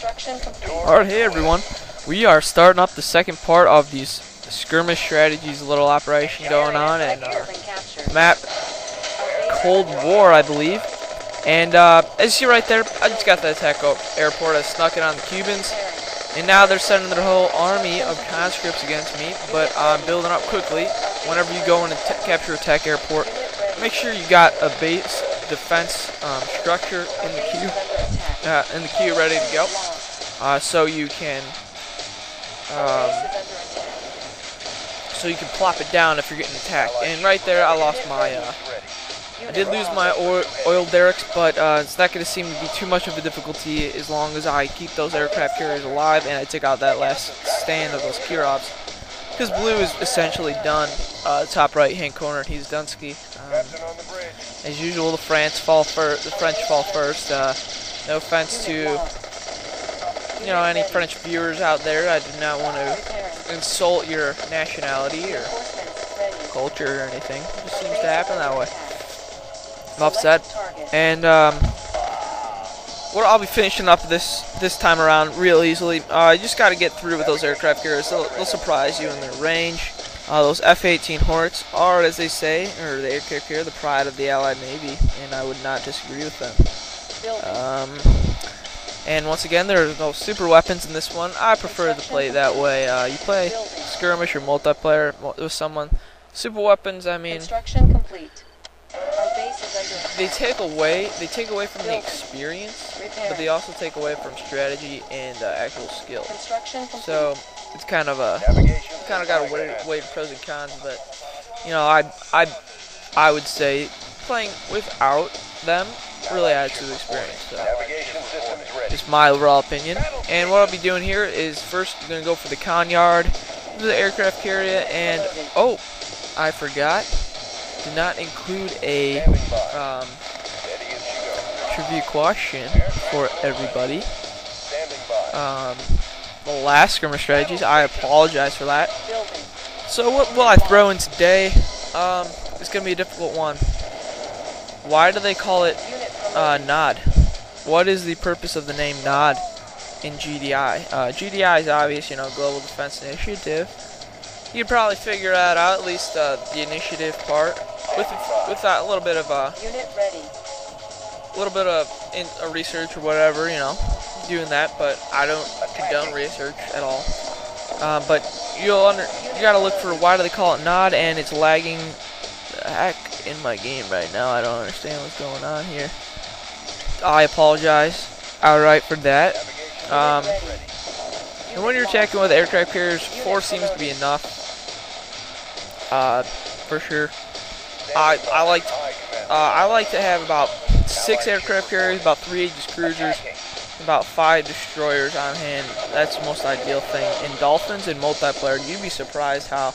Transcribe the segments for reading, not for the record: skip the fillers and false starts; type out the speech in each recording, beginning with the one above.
Alright, hey everyone. We are starting up the second part of these skirmish strategies, little operation going on in map Cold War, I believe. And as you see right there, I just got the attack airport. I snuck it on the Cubans, and now they're sending their whole army of conscripts against me. But I'm building up quickly. Whenever you go in and capture attack airport, make sure you got a base defense structure in the queue ready to go, so you can plop it down if you're getting attacked. And right there, I lost my I did lose my oil derricks, but it's not going to seem to be too much of a difficulty as long as I keep those aircraft carriers alive and I take out that last stand of those Kirobs. Because blue is essentially done, top right hand corner, he's Dunsky. As usual, the French fall first. No offense to any French viewers out there. I do not want to insult your nationality or culture or anything. It just seems to happen that way. Enough said. And I'll be finishing up this time around real easily. You just got to get through with those aircraft carriers. They'll surprise you in their range. Those F-18 Hornets are, as they say, or the aircraft carrier, the pride of the Allied Navy, and I would not disagree with them. And once again, there are no super weapons in this one. I prefer to play that way. You play skirmish or multiplayer with someone. Super weapons, I mean, Construction complete. they take away from the experience, but they also take away from strategy and actual skill. So it's kind of got a weigh pros and cons. But I would say playing without them really adds to the experience. So just my overall opinion. And what I'll be doing here is first I'm gonna go for the Conyard, the aircraft carrier, and oh, I forgot. Did not include a trivia question for everybody. The last skirmish strategies, I apologize for that. So what will I throw in today? It's going to be a difficult one. Why do they call it NOD? What is the purpose of the name NOD in GDI? GDI is obvious, Global Defense Initiative. You can probably figure that out, at least the initiative part, with that little bit of research or whatever, doing that. But I don't condone research at all. But you gotta look for why do they call it NOD, and it's lagging the heck in my game right now. I don't understand what's going on here. I apologize outright for that. And when you're attacking with aircraft carriers, 4 seems to be enough. For sure. I like to have about 6 aircraft carriers, about 3 Aegis cruisers, about 5 destroyers on hand. That's the most ideal thing. In Dolphins and multiplayer, you'd be surprised how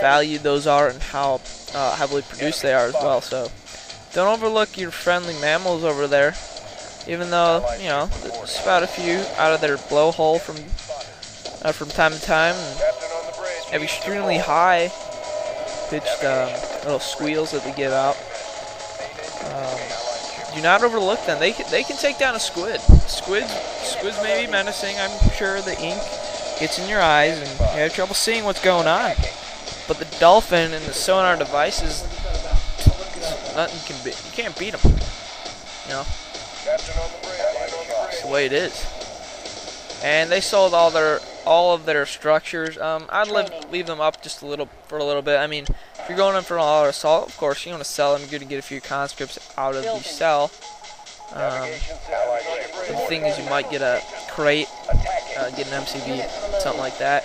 valued those are and how heavily produced they are as well. So don't overlook your friendly mammals over there. Even though spout a few out of their blowhole from time to time, and have extremely high pitched little squeals that they give out. Do not overlook them. They can take down a squid. Squids may be menacing. I'm sure the ink gets in your eyes and you have trouble seeing what's going on. But the dolphin and the sonar devices, you can't beat them. That's the way it is. And they sold all of their structures. I'd leave them up just for a little bit. I mean, if you're going in for an all-out assault, of course you want to sell them. You're going to get a few conscripts out of the cell. But the thing is, you might get a crate, get an MCV, something like that.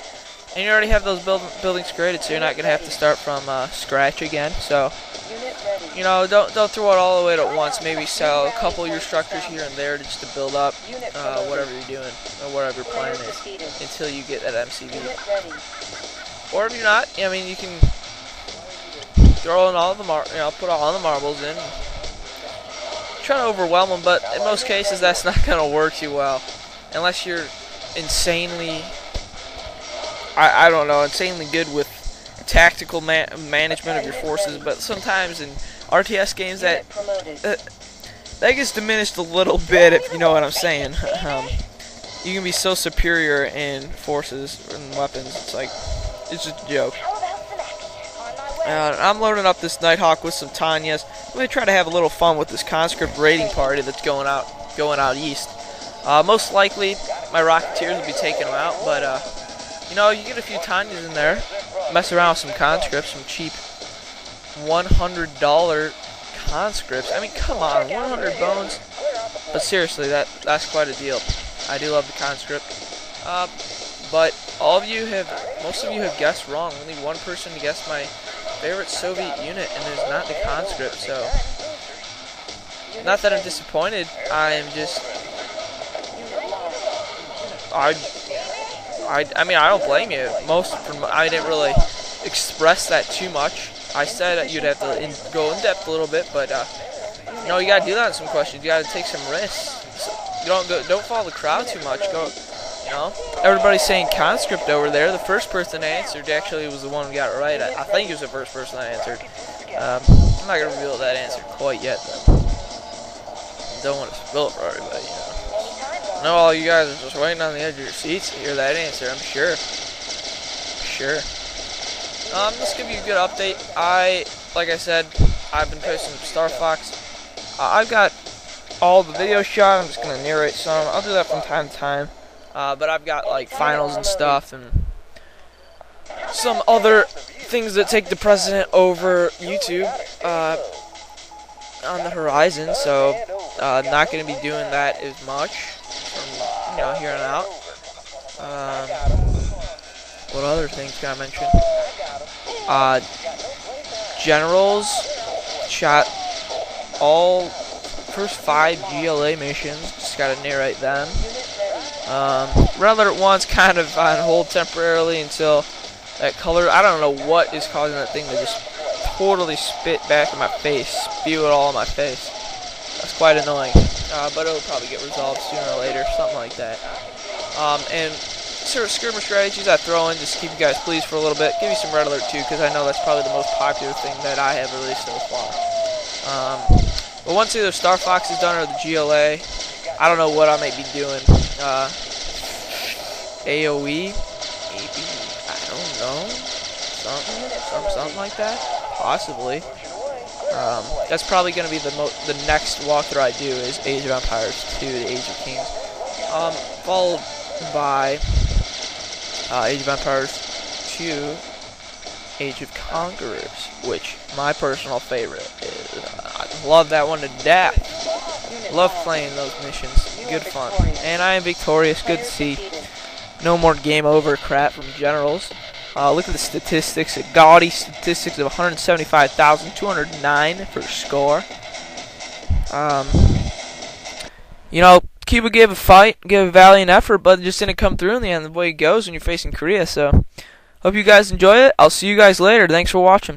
And you already have those buildings created, so you're not going to have to start from scratch again. So don't throw it all the way at once. Maybe sell a couple of your structures here and there just to build up whatever you're doing or whatever your plan is until you get that MCV. Or if you're not, I mean, you can throw in all the put all the marbles in. Try to overwhelm them, but in most cases that's not going to work too well unless you're insanely, I don't know, insanely good with tactical management of your forces. But sometimes in RTS games that gets diminished a little bit, if you know what I'm saying. you can be so superior in forces and weapons. It's like, it's just a joke. I'm loading up this Nighthawk with some Tanyas. I'm gonna try to have a little fun with this conscript raiding party that's going out east. Most likely, my rocketeers will be taking them out, but you know, you get a few Tanyas in there, mess around with some conscripts, some cheap $100 conscripts. I mean, come on, 100 bones. But seriously, that's quite a deal. I do love the conscript. But most of you have guessed wrong. Only one person guessed my favorite Soviet unit, and it is not the conscript. So, not that I'm disappointed. I am just, I mean, I don't blame you. I didn't really express that too much. I said you'd have to go in depth a little bit, but you know, you gotta do that in some questions. You gotta take some risks. You don't follow the crowd too much. You know, everybody's saying conscript over there. The first person that answered actually was the one who got it right. I think he was the first person that answered. I'm not gonna reveal that answer quite yet, though. Don't want to spill it for everybody. You know, all you guys are just waiting on the edge of your seats to hear that answer. I'm sure. Let's give you a good update. Like I said, I've been posting Star Fox. I've got all the video shot. I'm just gonna narrate some. I'll do that from time to time. But I've got like finals and stuff and some other things that take the precedent over YouTube on the horizon. So not gonna be doing that as much from, you know, here on out. What other things can I mention? Generals shot all first 5 GLA missions. Just gotta narrate them. Red Alert 1's kind of on hold temporarily until that color. I don't know what is causing that thing to just totally spit back in my face, spew it all in my face. That's quite annoying. But it'll probably get resolved sooner or later, something like that. And sort of skirmish strategies I throw in just to keep you guys pleased for a little bit. Give you some Red Alert 2 because I know that's probably the most popular thing that I have released so far. But once either Star Fox is done or the GLA, I don't know what I might be doing. AOE, maybe, I don't know, something like that, possibly. That's probably going to be the next walkthrough I do is Age of Empires 2, the Age of Kings, followed by Age of Empires 2, Age of Conquerors, which my personal favorite is. I love that one to death. Love playing those missions. Good fun. And I am victorious. Good to see. No more game over crap from generals. Look at the statistics. A gaudy statistics of 175,209 for score. You know, Cuba gave a fight, gave a valiant effort, but it just didn't come through in the end the way it goes when you're facing Korea. So, hope you guys enjoy it. I'll see you guys later. Thanks for watching.